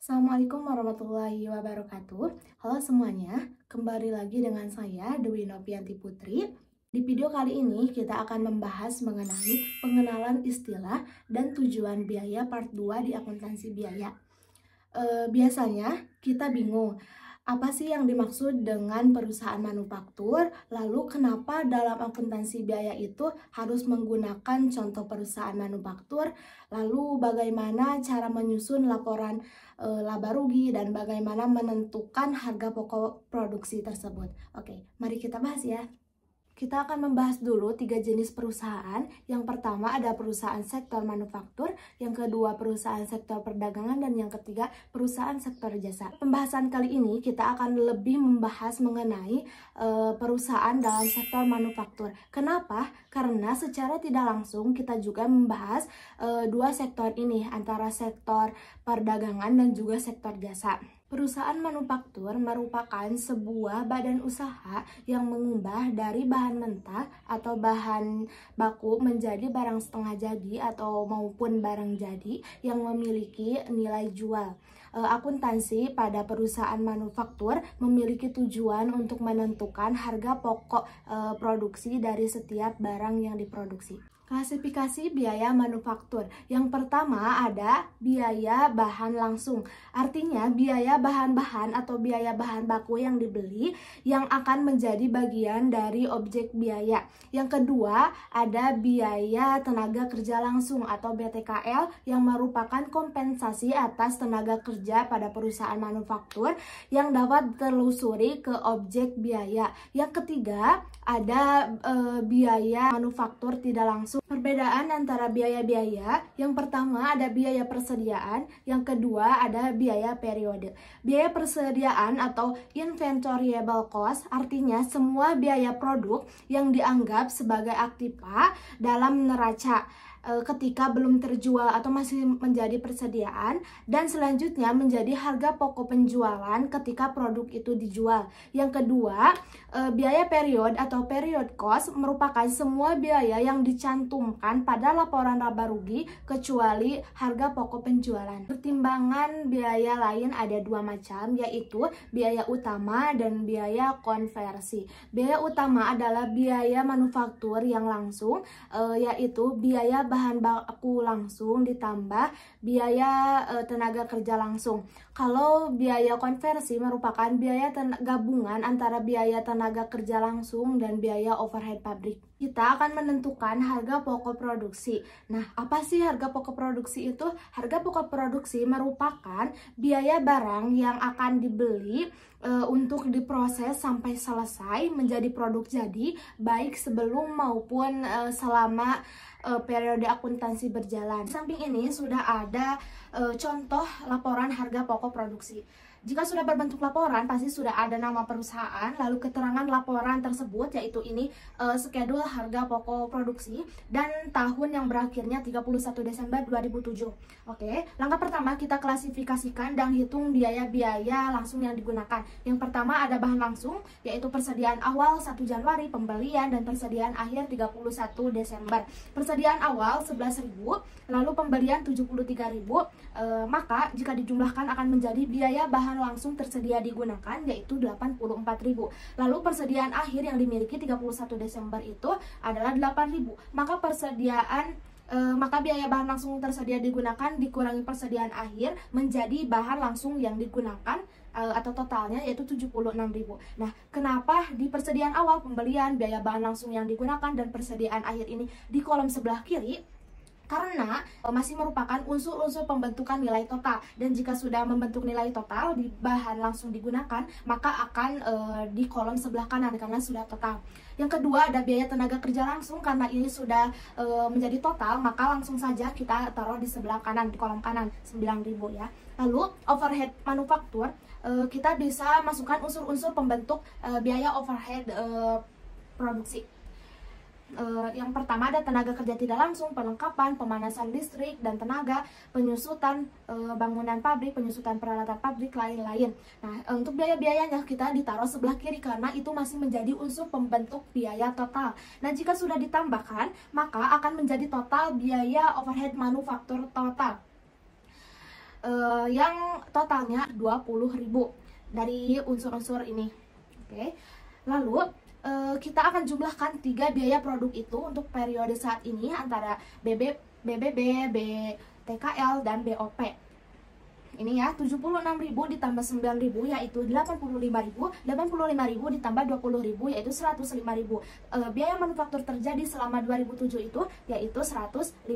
Assalamualaikum warahmatullahi wabarakatuh. Halo semuanya, kembali lagi dengan saya Dewi Novianti Putri. Di video kali ini kita akan membahas mengenai pengenalan istilah dan tujuan biaya part 2 di akuntansi biaya. Biasanya kita bingung, apa sih yang dimaksud dengan perusahaan manufaktur? Lalu kenapa dalam akuntansi biaya itu harus menggunakan contoh perusahaan manufaktur? Lalu bagaimana cara menyusun laporan laba rugi dan bagaimana menentukan harga pokok produksi tersebut? Oke, mari kita bahas ya. Kita akan membahas dulu 3 jenis perusahaan. Yang pertama ada perusahaan sektor manufaktur, yang kedua perusahaan sektor perdagangan, dan yang ketiga perusahaan sektor jasa. Pembahasan kali ini kita akan lebih membahas mengenai perusahaan dalam sektor manufaktur. Kenapa? Karena secara tidak langsung kita juga membahas dua sektor ini, antara sektor perdagangan dan juga sektor jasa. Perusahaan manufaktur merupakan sebuah badan usaha yang mengubah dari bahan mentah atau bahan baku menjadi barang setengah jadi atau maupun barang jadi yang memiliki nilai jual. Akuntansi pada perusahaan manufaktur memiliki tujuan untuk menentukan harga pokok produksi dari setiap barang yang diproduksi. Klasifikasi biaya manufaktur. Yang pertama ada biaya bahan langsung. Artinya biaya bahan-bahan atau biaya bahan baku yang dibeli yang akan menjadi bagian dari objek biaya. Yang kedua ada biaya tenaga kerja langsung atau BTKL yang merupakan kompensasi atas tenaga kerja pada perusahaan manufaktur yang dapat ditelusuri ke objek biaya. Yang ketiga ada biaya manufaktur tidak langsung. Perbedaan antara biaya-biaya, yang pertama ada biaya persediaan, yang kedua ada biaya periode. Biaya persediaan atau inventoriable cost artinya semua biaya produk yang dianggap sebagai aktiva dalam neraca ketika belum terjual atau masih menjadi persediaan, dan selanjutnya menjadi harga pokok penjualan ketika produk itu dijual. Yang kedua, biaya period atau period cost merupakan semua biaya yang dicantumkan pada laporan laba rugi kecuali harga pokok penjualan. Pertimbangan biaya lain ada dua macam, yaitu biaya utama dan biaya konversi. Biaya utama adalah biaya manufaktur yang langsung, yaitu biaya bahan baku langsung ditambah biaya tenaga kerja langsung. Kalau biaya konversi merupakan biaya gabungan antara biaya tenaga kerja langsung dan biaya overhead pabrik. Kita akan menentukan harga pokok produksi. Nah, apa sih harga pokok produksi itu? Harga pokok produksi merupakan biaya barang yang akan dibeli untuk diproses sampai selesai menjadi produk jadi, baik sebelum maupun selama periode akuntansi berjalan. Di samping ini sudah ada contoh laporan harga pokok produksi. Jika sudah berbentuk laporan, pasti sudah ada nama perusahaan, lalu keterangan laporan tersebut, yaitu ini skedul harga pokok produksi, dan tahun yang berakhirnya 31 Desember 2007. Oke, langkah pertama kita klasifikasikan dan hitung biaya-biaya langsung yang digunakan. Yang pertama ada bahan langsung, yaitu persediaan awal 1 Januari, pembelian, dan persediaan akhir 31 Desember. Persediaan awal 11.000, lalu pembelian 73.000, maka jika dijumlahkan akan menjadi biaya bahan langsung tersedia digunakan, yaitu 84.000. Lalu persediaan akhir yang dimiliki 31 Desember itu adalah 8.000. Maka biaya bahan langsung tersedia digunakan dikurangi persediaan akhir menjadi bahan langsung yang digunakan atau totalnya yaitu 76.000. Nah, kenapa di persediaan awal, pembelian, biaya bahan langsung yang digunakan, dan persediaan akhir ini di kolom sebelah kiri? Karena masih merupakan unsur-unsur pembentukan nilai total, dan jika sudah membentuk nilai total di bahan langsung digunakan, maka akan di kolom sebelah kanan karena sudah total. Yang kedua ada biaya tenaga kerja langsung, karena ini sudah menjadi total, maka langsung saja kita taruh di sebelah kanan, di kolom kanan 9.000 ya. Lalu overhead manufaktur, kita bisa masukkan unsur-unsur pembentuk biaya overhead produksi. Yang pertama ada tenaga kerja tidak langsung, perlengkapan, pemanasan listrik dan tenaga, penyusutan bangunan pabrik, penyusutan peralatan pabrik, lain-lain. Nah, untuk biaya-biayanya kita ditaruh sebelah kiri karena itu masih menjadi unsur pembentuk biaya total. Nah, jika sudah ditambahkan, maka akan menjadi total biaya overhead manufaktur total. yang totalnya 20.000 dari unsur-unsur ini. Oke. Lalu kita akan jumlahkan 3 biaya produk itu untuk periode saat ini antara BBB, BTKL, dan BOP. Ini ya, 76.000 ditambah 9.000 yaitu 85.000, 85.000 ditambah 20.000 yaitu 105.000. Biaya manufaktur terjadi selama 2007 itu yaitu 105.000.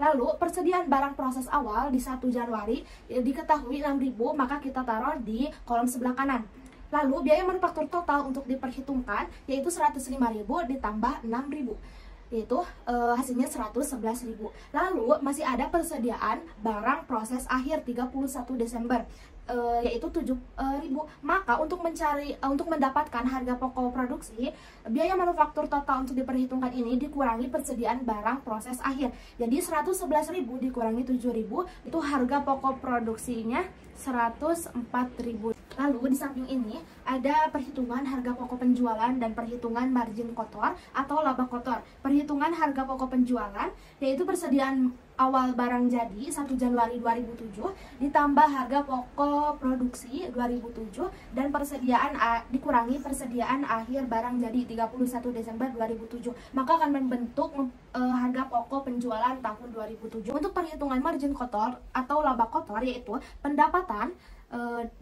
Lalu persediaan barang proses awal di 1 Januari diketahui 6.000, maka kita taruh di kolom sebelah kanan. Lalu biaya manufaktur total untuk diperhitungkan yaitu 105.000 ditambah 6.000. Yaitu hasilnya 111.000. Lalu masih ada persediaan barang proses akhir 31 Desember yaitu 7.000. Maka untuk mendapatkan harga pokok produksi, biaya manufaktur total untuk diperhitungkan ini dikurangi persediaan barang proses akhir. Jadi 111.000 dikurangi 7.000 itu harga pokok produksinya 104.000. Lalu di samping ini ada perhitungan harga pokok penjualan dan perhitungan margin kotor atau laba kotor. Perhitungan harga pokok penjualan yaitu persediaan awal barang jadi 1 Januari 2007 ditambah harga pokok produksi 2007 dan dikurangi persediaan akhir barang jadi 31 Desember 2007. Maka akan membentuk harga pokok penjualan tahun 2007. Untuk perhitungan margin kotor atau laba kotor yaitu pendapatan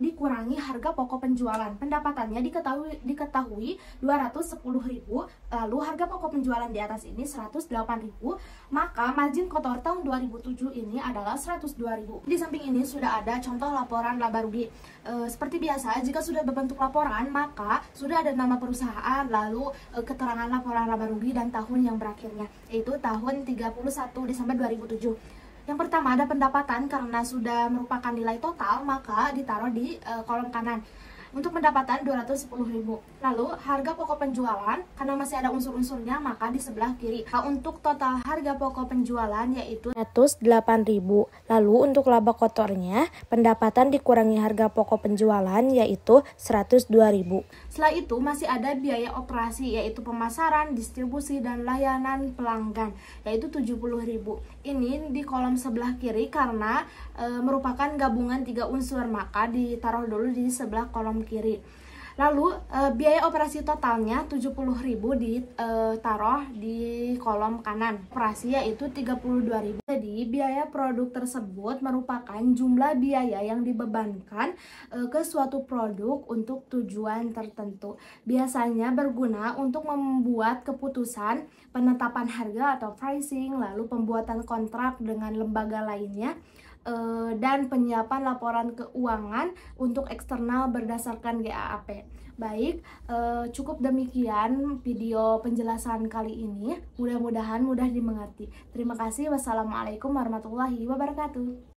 dikurangi harga pokok penjualan. Pendapatannya diketahui 210.000, lalu harga pokok penjualan di atas ini 108.000, maka margin kotor tahun 2007 ini adalah 102.000. Di samping ini sudah ada contoh laporan laba rugi. Seperti biasa, jika sudah berbentuk laporan, maka sudah ada nama perusahaan, lalu keterangan laporan laba rugi dan tahun yang berakhirnya, yaitu tahun 31 Desember 2007. Yang pertama ada pendapatan, karena sudah merupakan nilai total maka ditaruh di kolom kanan. Untuk pendapatan 210.000. Lalu harga pokok penjualan karena masih ada unsur-unsurnya maka di sebelah kiri. Nah, untuk total harga pokok penjualan yaitu 108.000. Lalu untuk laba kotornya pendapatan dikurangi harga pokok penjualan yaitu 102.000. Setelah itu masih ada biaya operasi yaitu pemasaran, distribusi, dan layanan pelanggan yaitu 70.000. Ini di kolom sebelah kiri karena merupakan gabungan 3 unsur maka ditaruh dulu di sebelah kolom kiri. Lalu biaya operasi totalnya 70.000 ditaruh di kolom kanan. Operasi yaitu 32.000. Jadi biaya produk tersebut merupakan jumlah biaya yang dibebankan ke suatu produk untuk tujuan tertentu. Biasanya berguna untuk membuat keputusan penetapan harga atau pricing, lalu pembuatan kontrak dengan lembaga lainnya, dan penyiapan laporan keuangan untuk eksternal berdasarkan GAAP. Baik, cukup demikian video penjelasan kali ini. Mudah-mudahan mudah dimengerti. Terima kasih. Wassalamualaikum warahmatullahi wabarakatuh.